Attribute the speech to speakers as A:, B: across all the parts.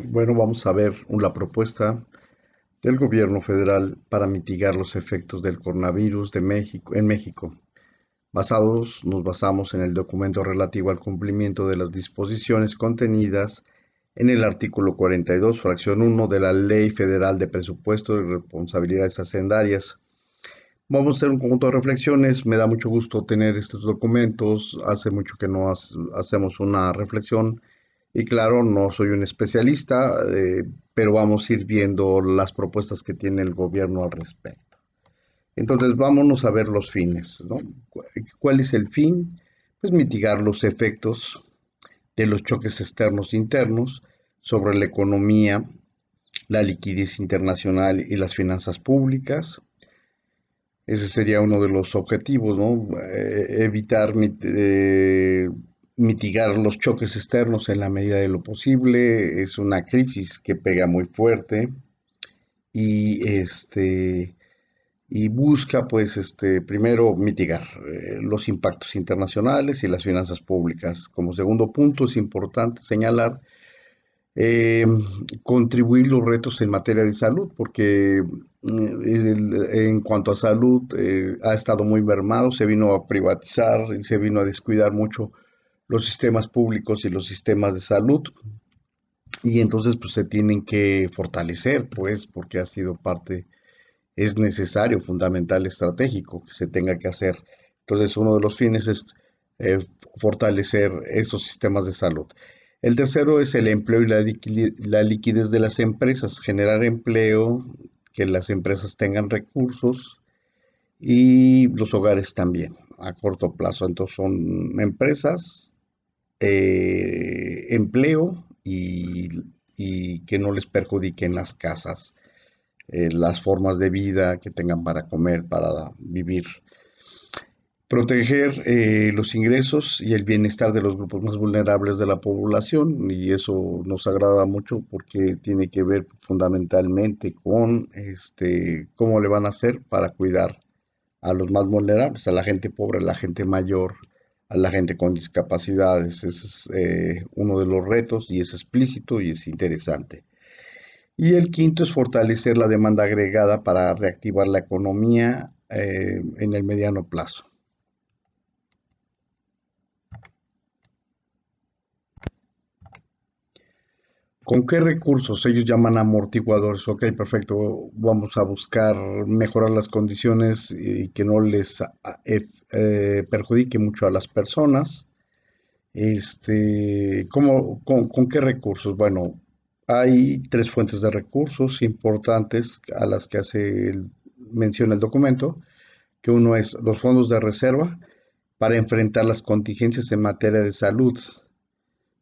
A: Bueno, vamos a ver la propuesta del gobierno federal para mitigar los efectos del coronavirus en México. Nos basamos en el documento relativo al cumplimiento de las disposiciones contenidas en el artículo 42, fracción 1 de la Ley Federal de Presupuesto y Responsabilidades Hacendarias. Vamos a hacer un conjunto de reflexiones. Me da mucho gusto tener estos documentos. Hace mucho que no hacemos una reflexión. Y claro, no soy un especialista, pero vamos a ir viendo las propuestas que tiene el gobierno al respecto. Entonces, vámonos a ver los fines, ¿no? ¿Cuál es el fin? Pues mitigar los efectos de los choques externos e internos sobre la economía, la liquidez internacional y las finanzas públicas. Ese sería uno de los objetivos, ¿no? Evitar mitigar los choques externos en la medida de lo posible. Es una crisis que pega muy fuerte y y busca, pues, primero mitigar los impactos internacionales y las finanzas públicas. Como segundo punto, es importante señalar eh, contribuir los retos en materia de salud, porque en cuanto a salud ha estado muy mermado, se vino a privatizar y se vino a descuidar mucho los sistemas públicos y los sistemas de salud, y entonces pues se tienen que fortalecer, pues, porque ha sido parte, es necesario, fundamental, estratégico que se tenga que hacer. Entonces uno de los fines es eh, fortalecer esos sistemas de salud. El tercero es el empleo y la liquidez de las empresas, generar empleo, que las empresas tengan recursos y los hogares también a corto plazo. Entonces son empresas, empleo y que no les perjudiquen las casas, las formas de vida que tengan para comer, para vivir. Proteger los ingresos y el bienestar de los grupos más vulnerables de la población, y eso nos agrada mucho porque tiene que ver fundamentalmente con cómo le van a hacer para cuidar a los más vulnerables, a la gente pobre, a la gente mayor, a la gente con discapacidades. Ese es uno de los retos y es explícito y es interesante. Y el quinto es fortalecer la demanda agregada para reactivar la economía en el mediano plazo. ¿Con qué recursos? Ellos llaman amortiguadores. Ok, perfecto. Vamos a buscar mejorar las condiciones y que no les perjudique mucho a las personas. ¿Con qué recursos? Bueno, hay tres fuentes de recursos importantes a las que menciona el documento, que uno es los fondos de reserva para enfrentar las contingencias en materia de salud,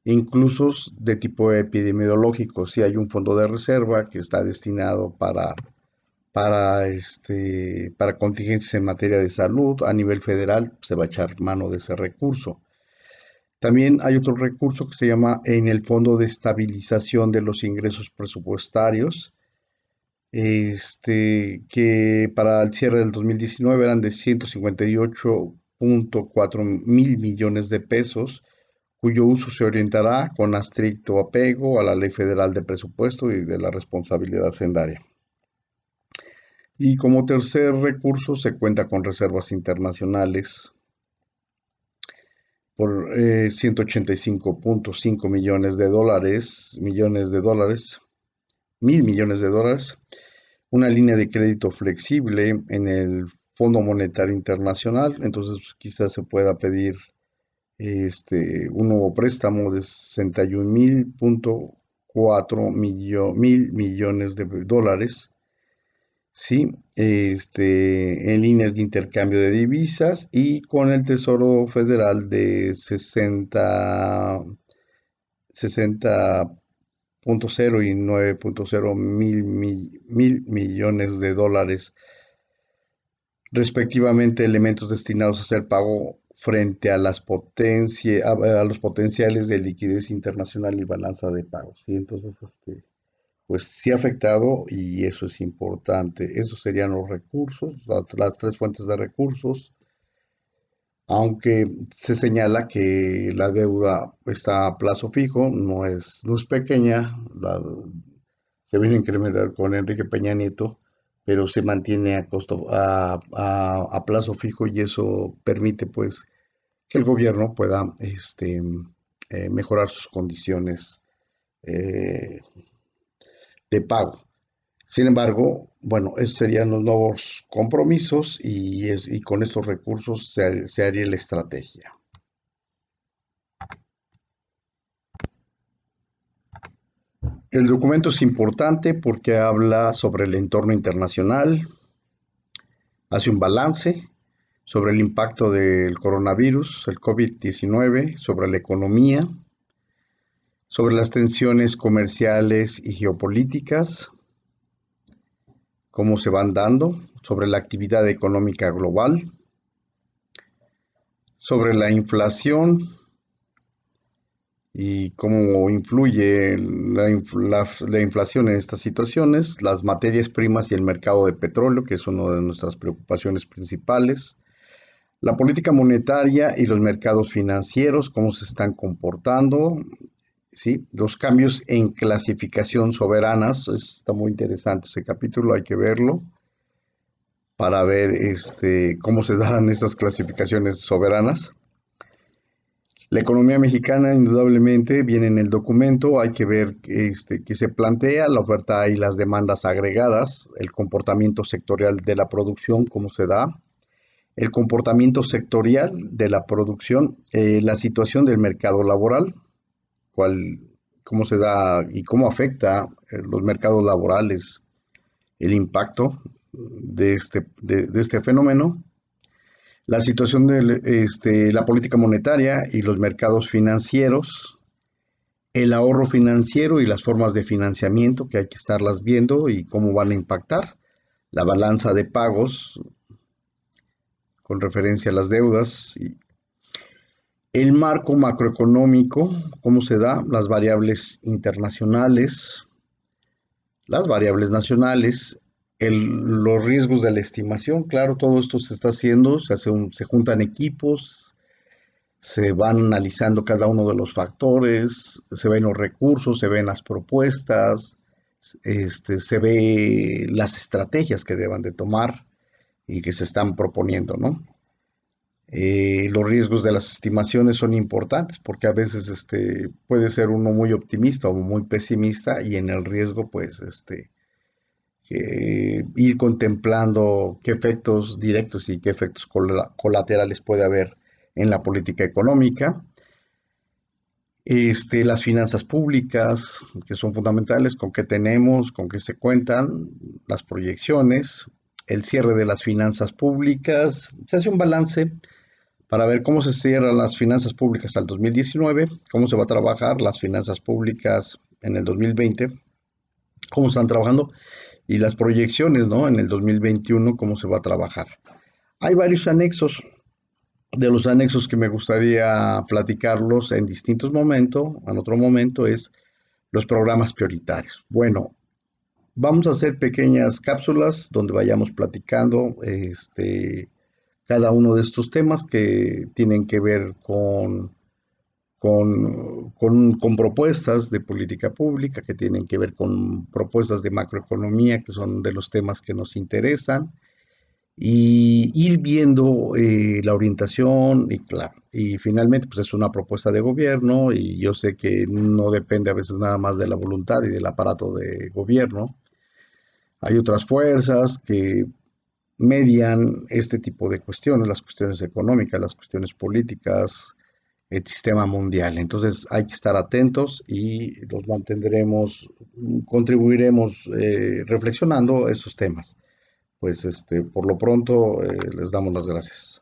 A: incluso de tipo epidemiológico. Si hay un fondo de reserva que está destinado para contingencias en materia de salud a nivel federal, se va a echar mano de ese recurso. También hay otro recurso que se llama en el Fondo de Estabilización de los Ingresos Presupuestarios, que para el cierre del 2019 eran de 158.4 mil millones de pesos, cuyo uso se orientará con estricto apego a la Ley Federal de Presupuesto y de la responsabilidad hacendaria. Y como tercer recurso se cuenta con reservas internacionales por 185.5 mil millones de dólares, una línea de crédito flexible en el Fondo Monetario Internacional. Entonces quizás se pueda pedir un nuevo préstamo de 61.4 mil millones de dólares, ¿sí? En líneas de intercambio de divisas y con el Tesoro Federal de 60.0 y 9.0 mil millones de dólares, respectivamente, elementos destinados a hacer pago frente a a los potenciales de liquidez internacional y balanza de pagos. ¿Sí? Entonces, pues sí ha afectado y eso es importante. Esos serían los recursos, las tres fuentes de recursos. aunque se señala que la deuda está a plazo fijo, no es pequeña, se vino a incrementar con Enrique Peña Nieto, pero se mantiene a plazo fijo y eso permite pues que el gobierno pueda mejorar sus condiciones eh, de pago. Sin embargo, bueno, esos serían los nuevos compromisos y con estos recursos se haría la estrategia. El documento es importante porque habla sobre el entorno internacional, hace un balance sobre el impacto del coronavirus, el COVID-19, sobre la economía, sobre las tensiones comerciales y geopolíticas, cómo se van dando, sobre la actividad económica global, sobre la inflación y cómo influye la inflación en estas situaciones, las materias primas y el mercado de petróleo, que es una de nuestras preocupaciones principales, la política monetaria y los mercados financieros, cómo se están comportando, ¿sí? Los cambios en clasificación soberanas, está muy interesante ese capítulo, hay que verlo para ver cómo se dan estas clasificaciones soberanas. La economía mexicana indudablemente viene en el documento, hay que ver qué se plantea, la oferta y las demandas agregadas, el comportamiento sectorial de la producción, cómo se da, el comportamiento sectorial de la producción, la situación del mercado laboral, cuál, cómo se da y cómo afecta los mercados laborales, el impacto de este fenómeno, la situación de la política monetaria y los mercados financieros, el ahorro financiero y las formas de financiamiento que hay que estarlas viendo y cómo van a impactar, la balanza de pagos con referencia a las deudas, y el marco macroeconómico, cómo se da, las variables internacionales, las variables nacionales, los riesgos de la estimación, claro, todo esto se está haciendo, se juntan equipos, se van analizando cada uno de los factores, se ven los recursos, se ven las propuestas, se ve las estrategias que deban de tomar y que se están proponiendo, ¿no? Los riesgos de las estimaciones son importantes porque a veces puede ser uno muy optimista o muy pesimista y en el riesgo pues ir contemplando qué efectos directos y qué efectos colaterales puede haber en la política económica. Las finanzas públicas, que son fundamentales, con qué tenemos, con qué se cuentan, las proyecciones, el cierre de las finanzas públicas, se hace un balance para ver cómo se cierran las finanzas públicas al 2019, cómo se va a trabajar las finanzas públicas en el 2020, cómo están trabajando y las proyecciones, ¿no? En el 2021, cómo se va a trabajar. Hay varios anexos. De los anexos que me gustaría platicarlos en distintos momentos, en otro momento, es los programas prioritarios. Bueno, vamos a hacer pequeñas cápsulas donde vayamos platicando cada uno de estos temas que tienen que ver con propuestas de política pública, que tienen que ver con propuestas de macroeconomía, que son de los temas que nos interesan, y ir viendo la orientación y claro, y finalmente pues es una propuesta de gobierno y yo sé que no depende a veces nada más de la voluntad y del aparato de gobierno. Hay otras fuerzas que median este tipo de cuestiones, las cuestiones económicas, las cuestiones políticas, el sistema mundial. Entonces hay que estar atentos y los mantendremos, contribuiremos reflexionando esos temas. Pues por lo pronto les damos las gracias.